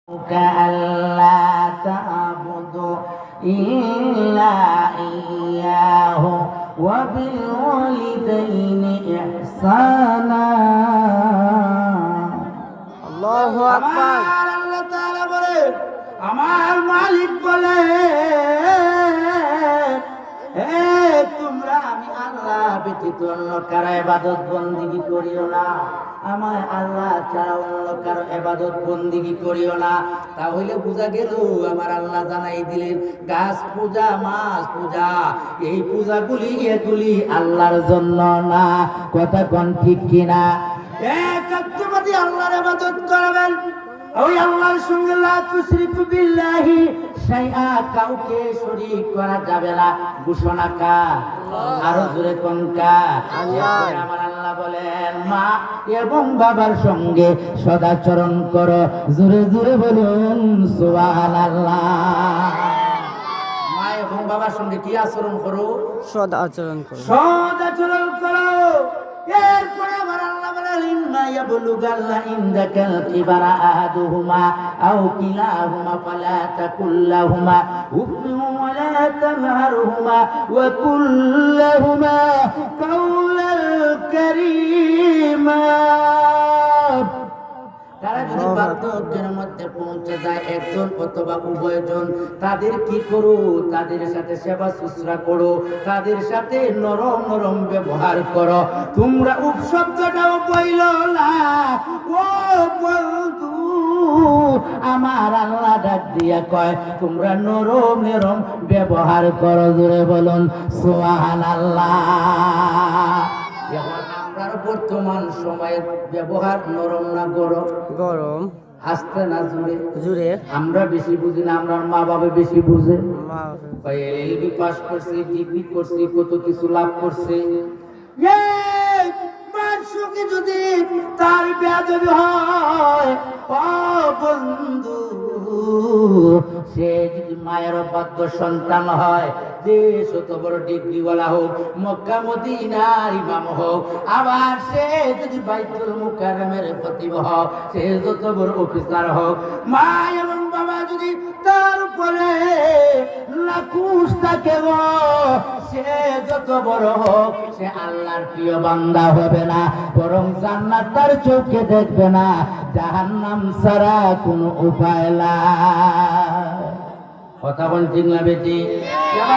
ألا تعبدوا إلا إياه وبالوالدين إحسانا الله أكبر আল্লাহ তাআলা বলেন, আমার মালিক বলে, তোমরা আমি আল্লাহ ব্যতীত অন্য কারো ইবাদত বন্দেগী করিও না, আমার আল্লাহ ছাড়া অন্য কারো ইবাদত বন্দেগী করিও না। তাহলে বোঝা গেল আমার আল্লাহ জানাই দিলেন, গাছ পূজা, মাছ পূজা, এই পূজাগুলি এগুলি আল্লাহর জন্য না। কথা কোন ঠিক কিনা? একমাত্র আল্লাহর ইবাদত করবেন, ওই আল্লাহর সঙ্গে লা তুশরিকু বিল্লাহি শাইআ, কাউকে শরীক করা যাবে না। ঘোষণা কার? আরো জোরে কোন কার? আমার আল্লাহ বলেন, মা এবং বাবার সঙ্গে সদাচরণ করো। জোরে জোরে বলুন সুবহানাল্লাহ। মা এবং বাবার সঙ্গে কি আচরণ করো? সদাচরণ করো, সদাচরণ করো। এরপরে আমার আল্লাহ বলেন, ইম্মা ইয়াবলুগান্না ইনদাকাল কিবারা আহাদুহুমা আও কিলাহুমা ফালা তাকুল লাহুমা উফফিন ওয়া লা তানহারহুমা ওয়া কুল লাহুমা কাওলান কারীমা। তারা যদি বার্ধক্যের মধ্যে পৌঁছে যায়, একজন অথবা উভয়জন, তাদের কি করো? তাদের সাথে সেবা শুশ্রূষা করো, তাদের সাথে নরম নরম ব্যবহার করো। তোমরা উপশব্দটাও বইল না। ও বন্ধু, আমার আল্লাহ ডাক দিয়া কয়, তোমরা নরম নরম ব্যবহার করো। জোরে বলুন সুবহানাল্লাহ। আমরা বর্তমান সময়ের ব্যবহার নরম না গরম? গরম। আসতে না জুড়ে জুড়ে। আমরা বেশি বুঝি না, আমরা মা বাবা বেশি বুঝে। মা এলএলবি পাস করছি, ডিগ্রি করছি, কত কিছু লাভ করছে। মানুষকে যদি তার বেয়াদবি হয়, ও বন্ধু, সে যদি মায়ের অবাধ্য সন্তান হয়, যে শত বড় ডিগ্রিওয়ালা হোক, মক্কা মদিনার ইমাম হোক, আবার সে যদি বাইতুল মুকাররমের খতিব হোক, সে যত বড় অফিসার হোক, মা এবং বাবা যদি তার উপরে নাকুশ থাকে, সে যত বড় হোক, সে আল্লাহর প্রিয় বান্দা হবে না, বরং জান্নাত তার চোখে দেখবে না, জাহান্নাম ছাড়া কোনো উপায় নাই। কথা বল ঠিক না বেটি?